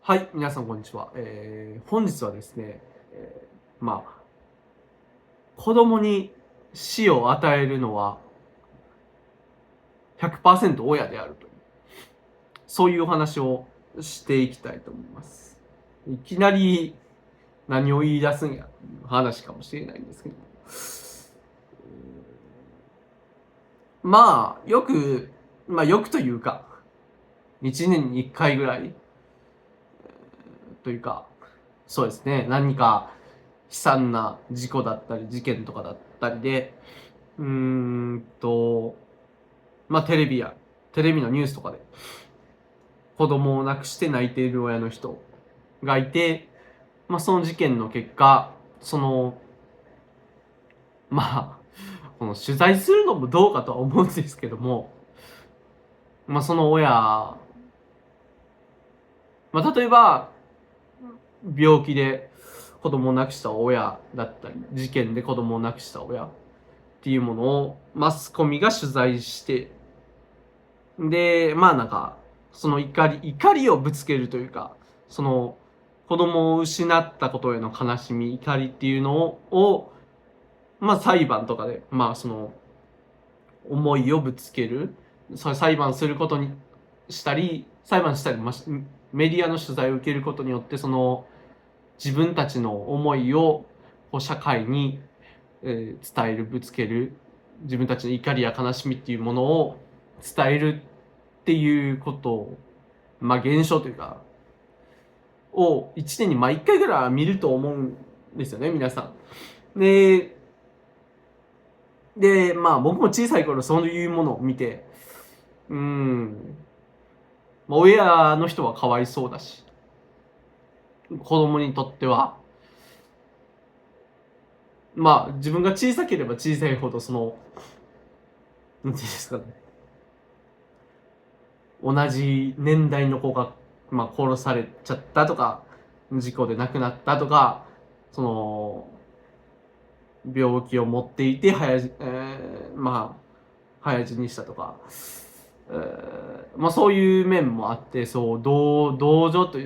はい、皆さんこんにちは。本日はですね、子供に死を与えるのは100%親であるという、そういうお話をしていきたいと思います。いきなり何を言い出すんやっていう話かもしれないんですけども。よく、よくというか、1年に1回ぐらいというか、そうですね、何か悲惨な事故だったり、事件とかだったりで、うーんと、テレビのニュースとかで、子供を亡くして泣いている親の人がいて、その事件の結果、まこの取材するのもどうかとは思うんですけども、その親、例えば、病気で子供を亡くした親だったり、事件で子供を亡くした親っていうものをマスコミが取材して、で、その怒りをぶつけるというか、その、子供を失ったことへの悲しみ、怒りっていうのを、裁判とかで、思いをぶつける、裁判することにしたり、メディアの取材を受けることによって、自分たちの思いを社会に、伝える、ぶつける、自分たちの怒りや悲しみっていうものを伝えるっていうことを、現象というか、を1年に1回ぐらいは見ると思うんですよね、皆さん。僕も小さい頃そういうものを見て、親の人はかわいそうだし、子供にとっては、自分が小さければ小さいほど、なんていうんですかね、同じ年代の子が、殺されちゃったとか、事故で亡くなったとか、その、病気を持っていて早死にしたとか、そういう面もあって、同情とい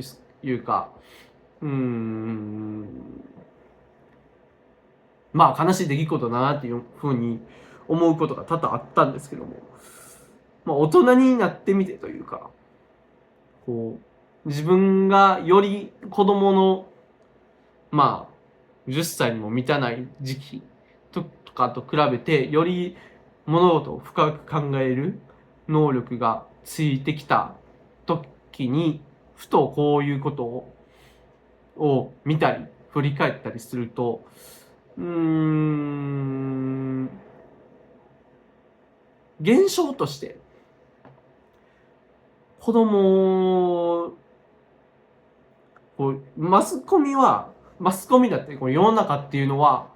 うか、うーん、悲しい出来事だなっていうふうに思うことが多々あったんですけども、大人になってみてというか、自分がより子供の、10歳にも満たない時期とかと比べて、より物事を深く考える能力がついてきた時に、ふとこういうことを見たり、振り返ったりすると、現象として、子供マスコミだってこの世の中っていうのは、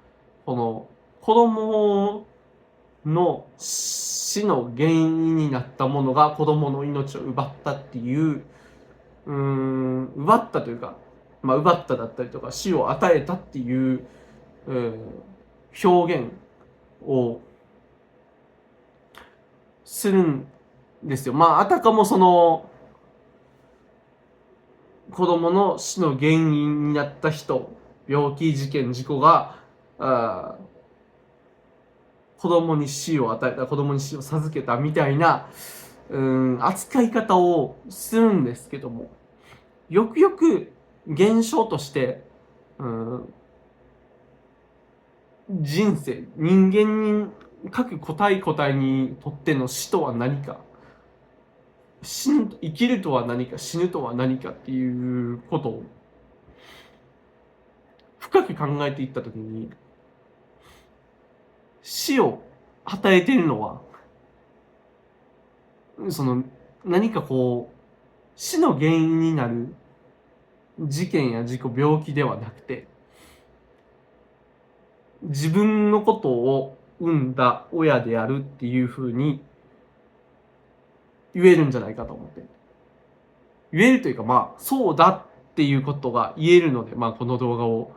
この子供の死の原因になったものが子供の命を奪ったっていう、奪ったというか、奪っただったりとか死を与えたっていう、表現をするんですよ。あたかも子供の死の原因になった人、病気、事件、事故が、子供に死を与えた、子供に死を授けたみたいな、扱い方をするんですけども、よくよく現象として、人間に、各個体個体にとっての死とは何か、生きるとは何か、死ぬとは何かっていうことを深く考えていったときに、死を与えているのは、何か死の原因になる事件や事故、病気ではなくて、自分のことを産んだ親であるっていうふうに言えるんじゃないかと思って。言えるというか、そうだっていうことが言えるので、この動画を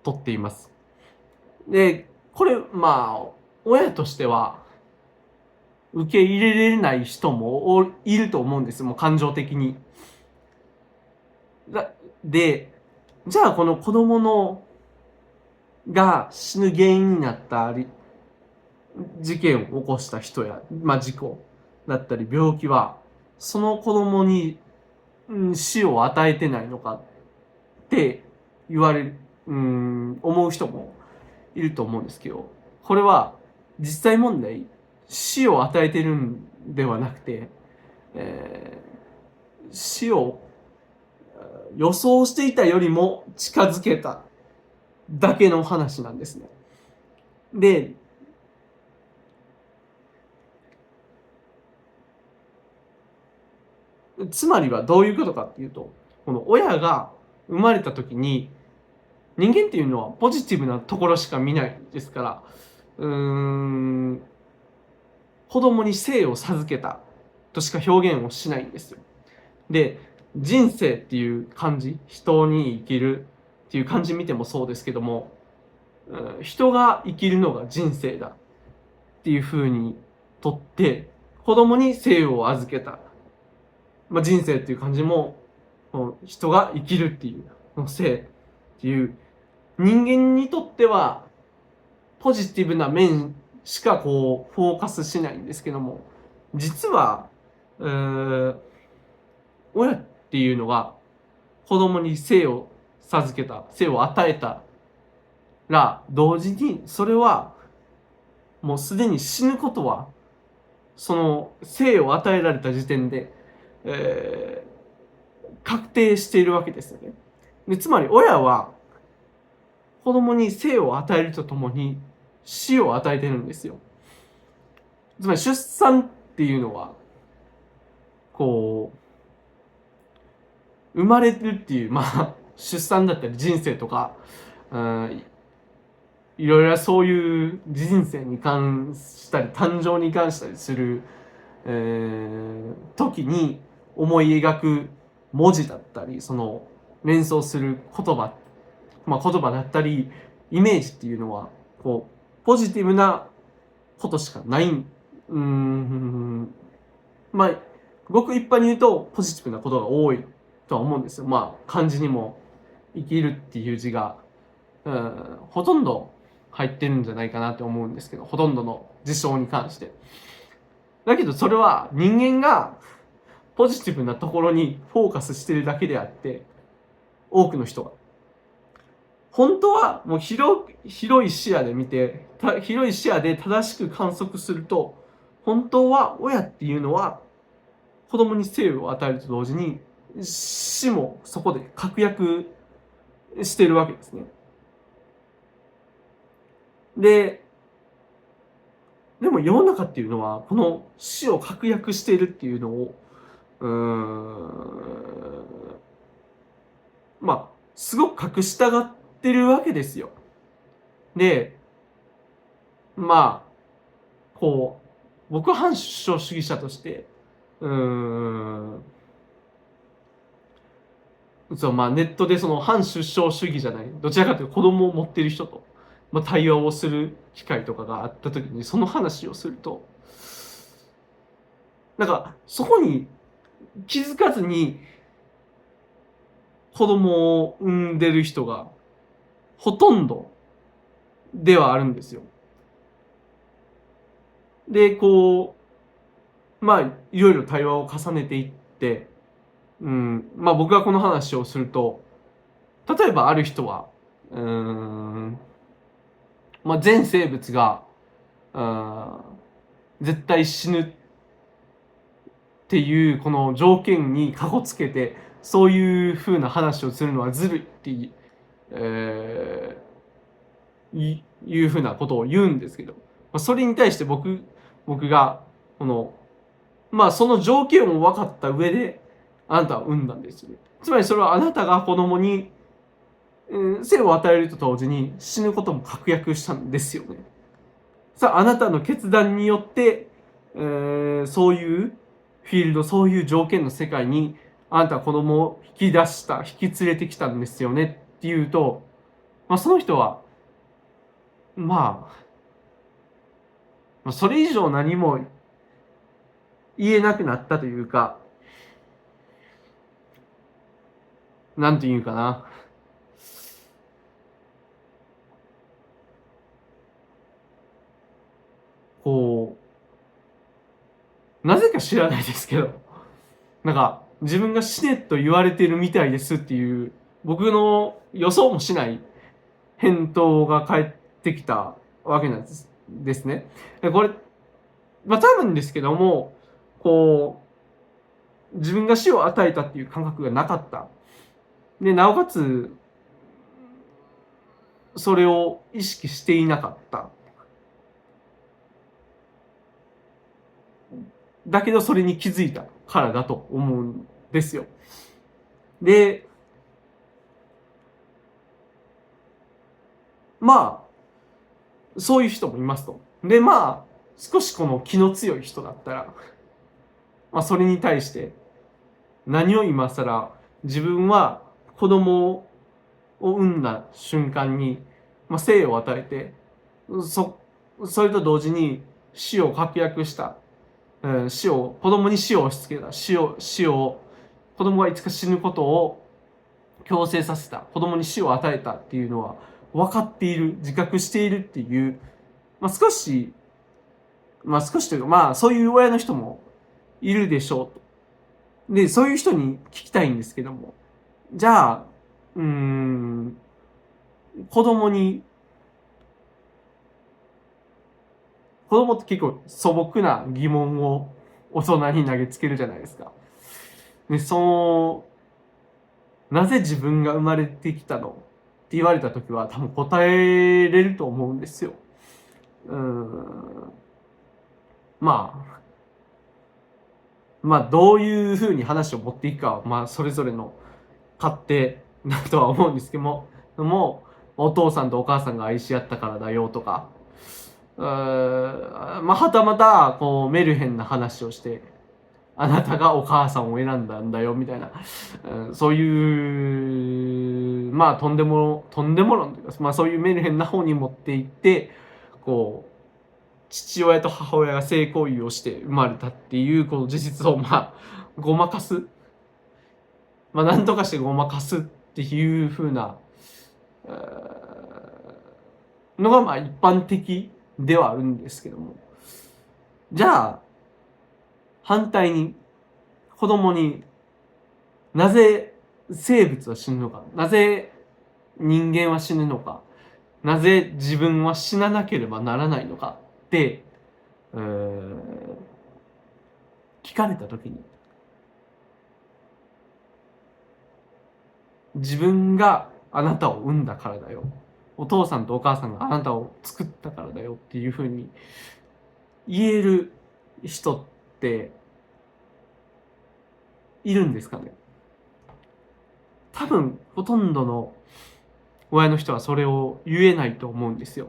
撮っています。で、これ、親としては、受け入れれない人もいると思うんです。もう感情的に。で、じゃあこの子供のが死ぬ原因になった事件を起こした人や、事故だったり病気は、その子供に死を与えてないのかって言われる、思う人もいると思うんですけど、これは実際問題、死を与えてるんではなくて、死を予想していたよりも近づけただけの話なんですね。で、つまりはどういうことかっていうと、この親が生まれた時に、人間っていうのはポジティブなところしか見ないですから、子供に生を授けたとしか表現をしないんですよ。で、人生っていう漢字、人に生きるっていう漢字見てもそうですけども、人が生きるのが人生だっていうふうにとって、子供に生を預けた。人生っていう漢字も、人が生きるっていう、生っていう、人間にとってはポジティブな面しかフォーカスしないんですけども、実は、親っていうのが子供に生を授けた、生を与えたら、同時にそれはもうすでに死ぬことは、その生を与えられた時点で、確定しているわけですよね。で、つまり親は子供に生を与えるとともに死を与えてるんですよ。つまり出産っていうのは、生まれるっていう、出産だったり人生とか、いろいろそういう人生に関したり、誕生に関したりする、時に思い描く文字だったり、その連想する言葉、言葉だったり、イメージっていうのは、ポジティブなことしかない。ごく一般に言うと、ポジティブなことが多いとは思うんですよ。漢字にも、生きるっていう字が、ほとんど入ってるんじゃないかなって思うんですけど、ほとんどの事象に関して。だけどそれは人間がポジティブなところにフォーカスしてるだけであって、多くの人が。本当はもう広い視野で見て、広い視野で正しく観測すると、本当は親っていうのは子供に生を与えると同時に死もそこで確約してるわけですね。でも世の中っていうのはこの死を確約しているっていうのをすごく隠したがってるわけですよ。で、僕は反出生主義者として、ネットでその反出生主義じゃない、どちらかというと子供を持っている人と、対話をする機会とかがあった時にその話をすると、そこに気づかずに子供を産んでる人がほとんどではあるんですよ。で、いろいろ対話を重ねていって、僕がこの話をすると、例えばある人は、全生物が、絶対死ぬっていうこの条件にかこつけて、そういう風な話をするのはずるいっていう、いう風なことを言うんですけど、それに対して僕が、その条件を分かった上で、あなたは産んだんですよね。つまりそれはあなたが子供に、生を与えると同時に死ぬことも確約したんですよね。さあ、あなたの決断によって、そういうフィールド、そういう条件の世界に、あなたは子供を引き出した、引き連れてきたんですよねっていうと、その人は、まそれ以上何も言えなくなったというか、なんていうかな。こう、なぜか知らないですけど、なんか、自分が死ねと言われてるみたいですっていう、僕の予想もしない返答が返ってきたわけなんですね。でこれ、まあ多分ですけども、こう、自分が死を与えたっていう感覚がなかった。で、なおかつ、それを意識していなかった。だけどそれに気づいたからだと思うんですよ。で、まあ、そういう人もいますと。で、まあ、少しこの気の強い人だったら、まあ、それに対して、何を今更、自分は子供を産んだ瞬間に、まあ、生を与えて、そ、それと同時に死を確約した、子供に死を押し付けた、子供がいつか死ぬことを強制させた、子供に死を与えたっていうのは分かっている、自覚しているっていう、まあ、少しというか、まあそういう親の人もいるでしょうと。で、そういう人に聞きたいんですけども、じゃあ、うーん、子供に、子供って結構素朴な疑問を大人に投げつけるじゃないですか。で、なぜ自分が生まれてきたのって言われた時は多分答えれると思うんですよ。まあ、どういうふうに話を持っていくかは、まあ、それぞれの勝手だとは思うんですけども、お父さんとお母さんが愛し合ったからだよとか、まあ、はたまた、こう、メルヘンな話をして、あなたがお母さんを選んだんだよ、みたいな、そういう、まあ、とんでも論というか、まあ、そういうメルヘンな方に持っていって、こう、父親と母親が性行為をして生まれたっていう、この事実を、まあ、ごまかす。まあ、なんとかしてごまかすっていう風な、のが、まあ、一般的ではあるんですけども。じゃあ、反対に、子供になぜ生物は死ぬのか、なぜ人間は死ぬのか、なぜ自分は死ななければならないのかって、聞かれた時に、自分があなたを産んだからだよ。お父さんとお母さんがあなたを作ったからだよっていうふうに言える人っているんですかね。多分ほとんどの親の人はそれを言えないと思うんですよ。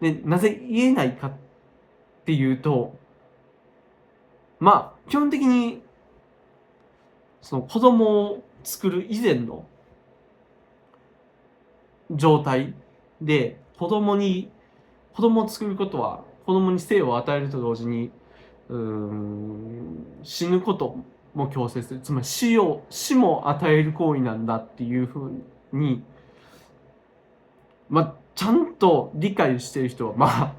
で、なぜ言えないかっていうと、まあ基本的にその子供を作る以前の状態で子供を作ることは子供に生を与えると同時に死ぬことも強制する、つまり死も与える行為なんだっていうふうに、まあ、ちゃんと理解している人は、まあ、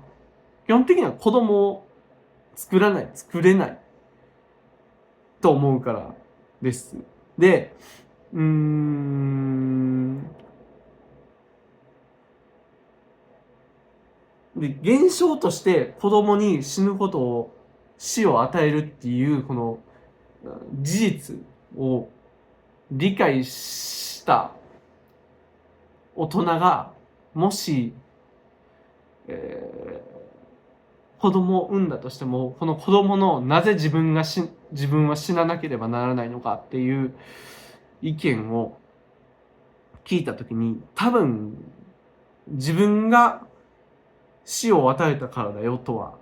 基本的には子供を作れないと思うからです。で、で、現象として子供に死を与えるっていうこの事実を理解した大人がもし、子供を産んだとしても、この子供のなぜ自分は死ななければならないのかっていう意見を聞いたときに、多分自分が死を与えたからだよとは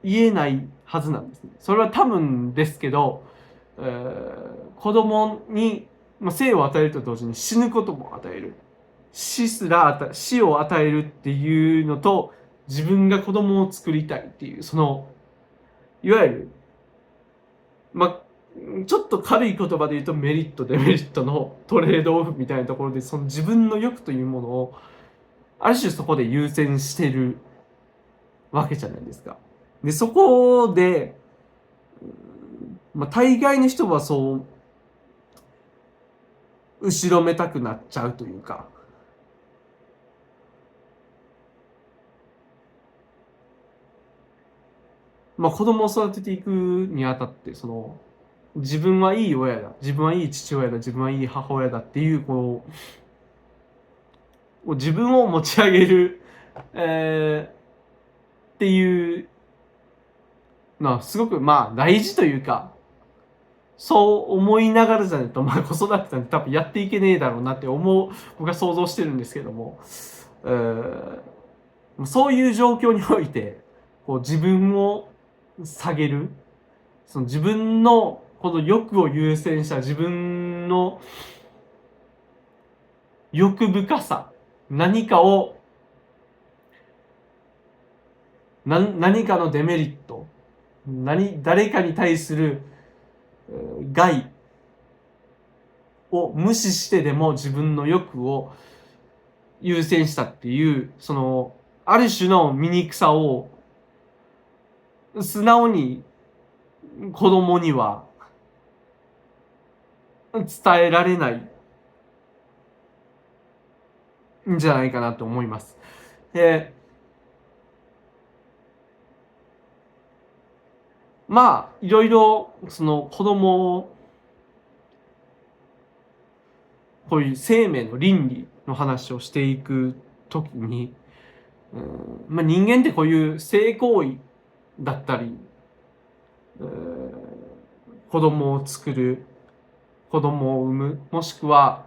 言えないはずなんですね。それは多分ですけど、子供に、生を与えると同時に死ぬことも与える。死を与えるっていうのと、自分が子供を作りたいっていう、いわゆる、まあ、ちょっと軽い言葉で言うとメリットデメリットのトレードオフみたいなところで、その自分の欲というものをある種そこで優先してるわけじゃないですか。でそこで、大概の人はそう後ろめたくなっちゃうというか、子供を育てていくにあたって自分はいい親だ、自分はいい父親だ、自分はいい母親だっていう自分を持ち上げる、っていうのはすごく大事というか、そう思いながらじゃないと、子育てなんて多分やっていけねえだろうなって僕は想像してるんですけども、そういう状況において自分を下げる、その自分のこの欲を優先した自分の欲深さ、何かのデメリット、誰かに対する害を無視してでも自分の欲を優先したっていう、ある種の醜さを素直に子供には伝えられないんじゃないかなと思います。で、いろいろ子供をこういう生命の倫理の話をしていくときに、人間ってこういう性行為だったり、子供を作る、子供を産む、もしくは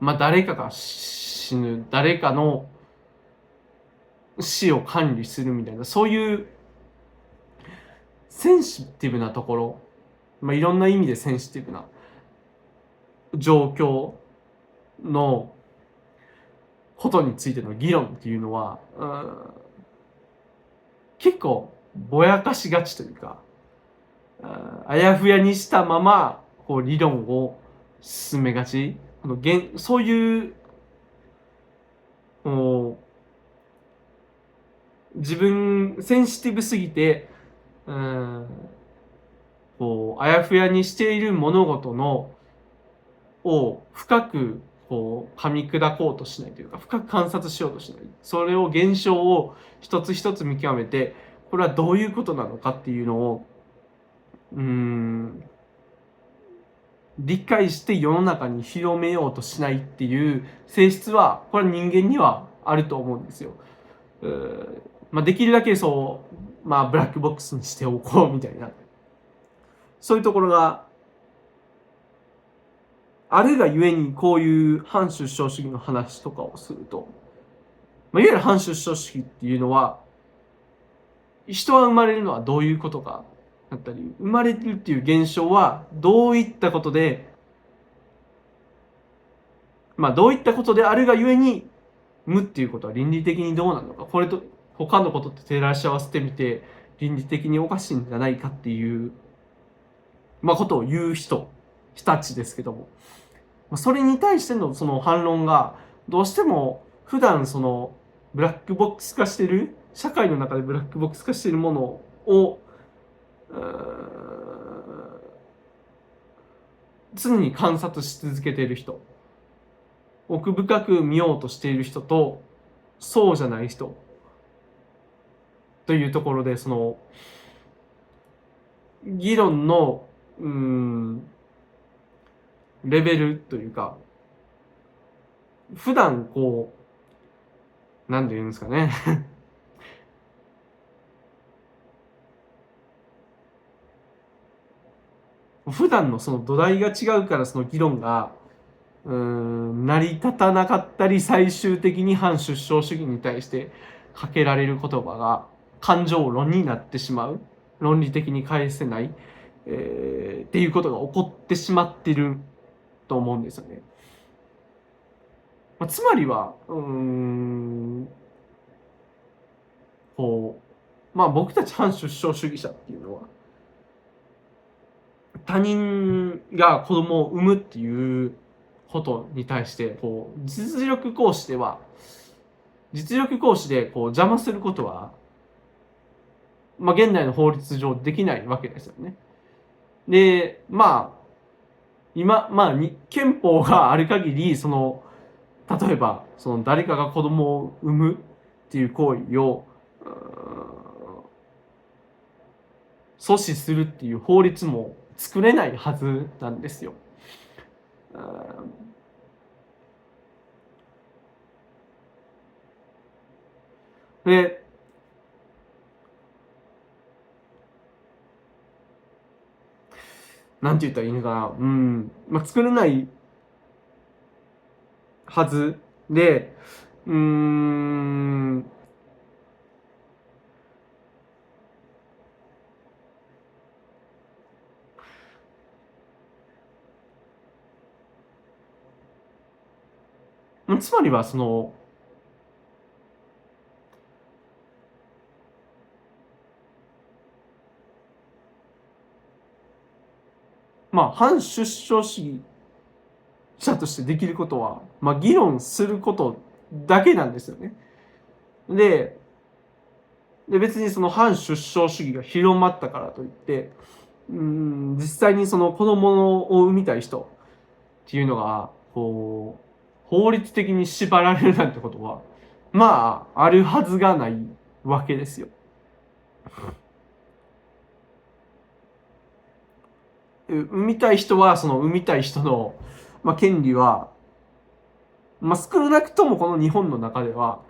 誰かが死ぬ、誰かの死を管理するみたいな、そういうセンシティブなところ、いろんな意味でセンシティブな状況のことについての議論っていうのは、結構ぼやかしがちというか、あやふやにしたまま理論を進めがち。そういう自分センシティブすぎて、あやふやにしている物事を深く噛み砕こうとしないというか、深く観察しようとしない。それを現象を一つ一つ見極めて、これはどういうことなのかっていうのを理解して世の中に広めようとしないっていう性質は、これは人間にはあると思うんですよ。できるだけブラックボックスにしておこうみたいな、そういうところがあるがゆえに、こういう反出生主義の話とかをすると、いわゆる反出生主義っていうのは、人は生まれるのはどういうことかだったり、生まれるっていう現象はどういったことで、どういったことであるがゆえに無っていうことは倫理的にどうなのか、これと他のことって照らし合わせてみて倫理的におかしいんじゃないかっていう、ことを言う人たちですけども、それに対してのその反論が、どうしても普段ブラックボックス化してる、社会の中でブラックボックス化しているものを常に観察し続けている人、奥深く見ようとしている人とそうじゃない人というところで、議論のレベルというか、普段なんて言うんですかね普段のその土台が違うから、その議論が成り立たなかったり、最終的に反出生主義に対してかけられる言葉が感情論になってしまう、論理的に返せない、っていうことが起こってしまってると思うんですよね。つまりはこまあ僕たち反出生主義者っていうのは、他人が子供を産むっていうことに対して、こう、実力行使でこう邪魔することは、まあ現代の法律上できないわけですよね。で、まあ、憲法がある限り、例えば、誰かが子供を産むっていう行為を、阻止するっていう法律も作れないはずなんですよ。で、なんて言ったらいいのかな。まあ、作れないはずで、つまりはまあ、反出生主義者としてできることは、まあ、議論することだけなんですよね。で、別にその反出生主義が広まったからといって、実際にその子供を産みたい人っていうのが、こう、法律的に縛られるなんてことは、まあ、あるはずがないわけですよ。産みたい人は、その産みたい人の、まあ、権利は、まあ、少なくともこの日本の中では、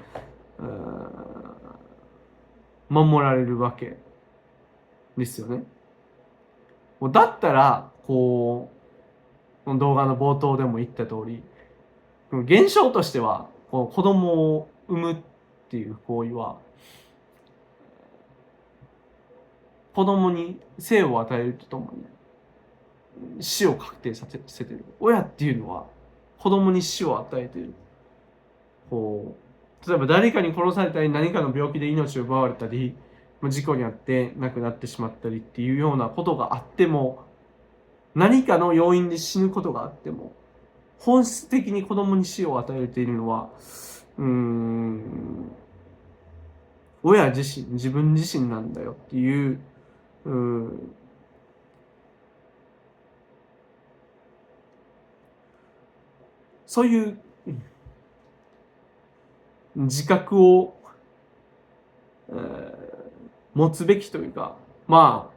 守られるわけですよね。だったら、こう、動画の冒頭でも言った通り、現象としては、こう子供を産むっていう行為は、子供に生を与えるとともに死を確定させてる。親っていうのは子供に死を与えている。こう、例えば誰かに殺されたり何かの病気で命を奪われたり、事故にあって亡くなってしまったりっていうようなことがあっても、何かの要因で死ぬことがあっても、本質的に子供に死を与えているのは、親自身、自分自身なんだよっていう、そういう自覚を、持つべきというか、ま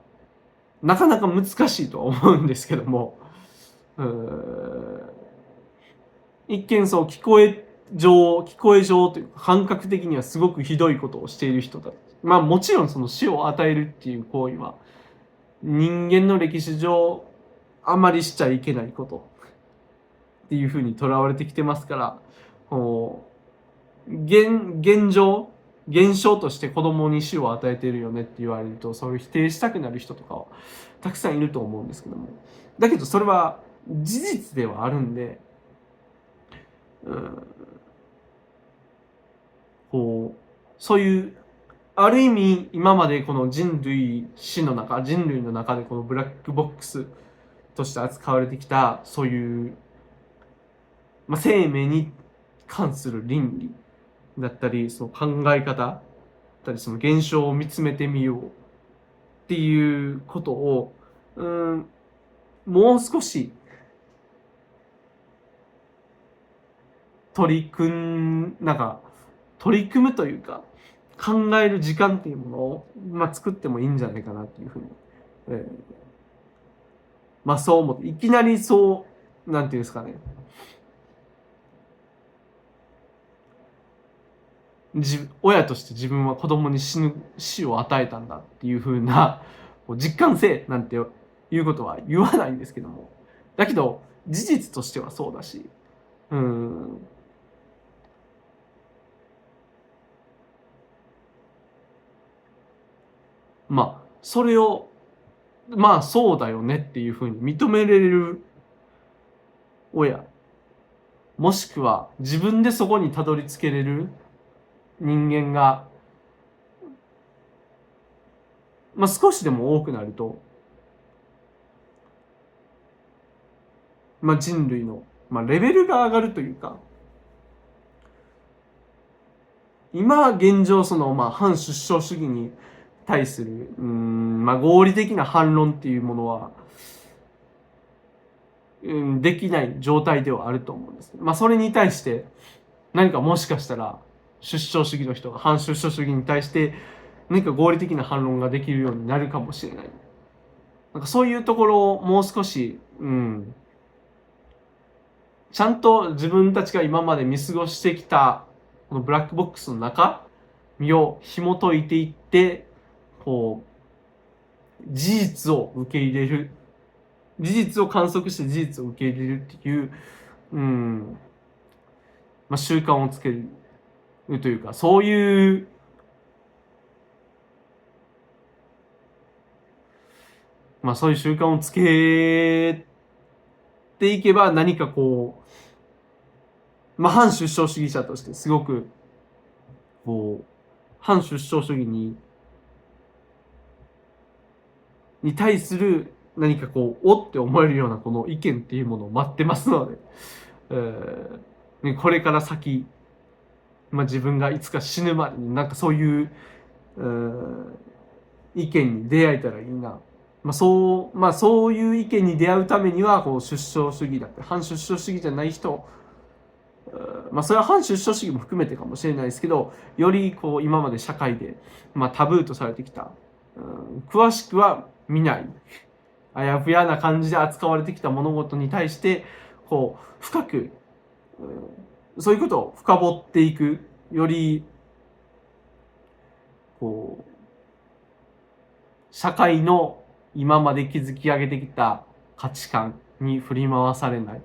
あ、なかなか難しいとは思うんですけども、一見そう聞こえ上というか感覚的にはすごくひどいことをしている人だ。まあもちろんその死を与えるっていう行為は人間の歴史上あまりしちゃいけないことっていうふうにとらわれてきてますから、現状、現象として子供に死を与えているよねって言われると、そういう否定したくなる人とかはたくさんいると思うんですけども。だけどそれは事実ではあるんで、こう、そういう、ある意味今までこの人類の中でこのブラックボックスとして扱われてきた、そういう、まあ、生命に関する倫理だったり、その考え方だったり、その現象を見つめてみようっていうことを、もう少し取り組むというか、考える時間っていうものを、まあ、作ってもいいんじゃないかなっていうふうに、まあそう思って、いきなりそう、なんていうんですかね、親として自分は子供に死を与えたんだっていうふうな、実感性なんていうことは言わないんですけども、だけど、事実としてはそうだし、まあ、それを、まあそうだよねっていうふうに認めれる親、もしくは自分でそこにたどり着けれる人間が少しでも多くなると、人類の、レベルが上がるというか、今現状反出生主義に対する合理的な反論っていうものは、できない状態ではあると思うんです。それに対して何かもしかしたら出生主義の人が反出生主義に対して何か合理的な反論ができるようになるかもしれない。そういうところをもう少し、ちゃんと自分たちが今まで見過ごしてきたこのブラックボックスの中身を紐解いていって、こう事実を受け入れる、事実を観測して事実を受け入れるっていう、習慣をつけるというか、そういうそういう習慣をつけていけば、何かこう、反出生主義者としてすごくこう反出生主義に対する何かこうおって思えるようなこの意見っていうものを待ってますので、これから先、自分がいつか死ぬまでになんかそういう、意見に出会えたらいいな。そういう意見に出会うためにはこう出生主義だって反出生主義じゃない人、それは反出生主義も含めてかもしれないですけど、よりこう今まで社会で、タブーとされてきた、詳しくは見ない、あやふやな感じで扱われてきた物事に対してこう深く、そういうことを深掘っていく、よりこう社会の今まで築き上げてきた価値観に振り回されない、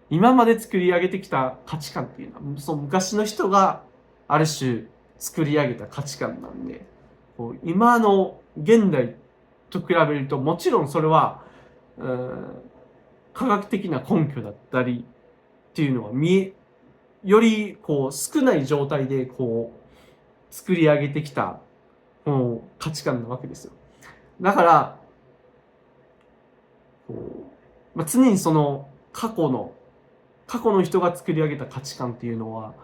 今まで作り上げてきた価値観っていうのはその昔の人がある種作り上げた価値観なんで、今の現代と比べるともちろんそれは科学的な根拠だったりっていうのはよりこう少ない状態でこう作り上げてきたこの価値観なわけですよ。だから常にその過去の人が作り上げた価値観っていうのは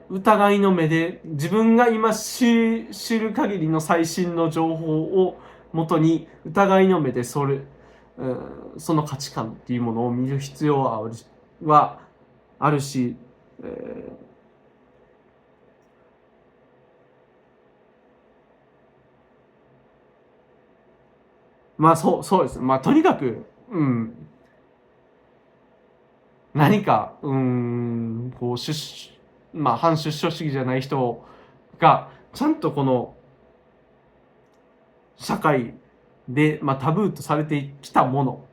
疑いの目で自分が今知る限りの最新の情報をもとに疑いの目でその価値観っていうものを見る必要はあるし、そうです。とにかく、何か、こう、反出生主義じゃない人が、ちゃんとこの、社会で、タブーとされてきたもの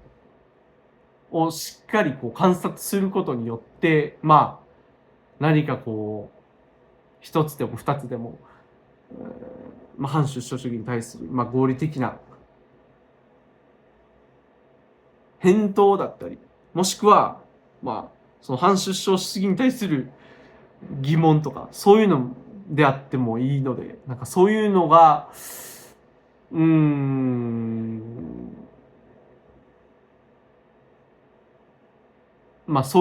をしっかりこう観察することによって、何かこう、一つでも二つでも、反出生主義に対する、合理的な返答だったり、もしくは、その反出生主義に対する疑問とか、そういうのであってもいいので、なんかそういうのが、そ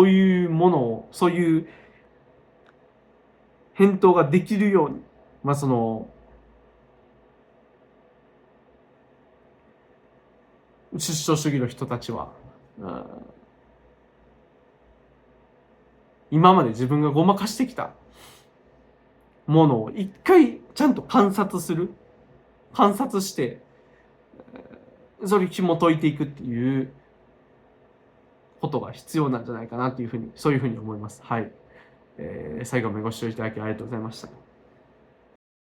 ういうものを、そういう返答ができるように、その、出生主義の人たちは、今まで自分がごまかしてきたものを一回ちゃんと観察して、それを紐解いていくっていうことが必要なんじゃないかなというふうに、そういうふうに思います。はい。最後までご視聴いただきありがとうございました。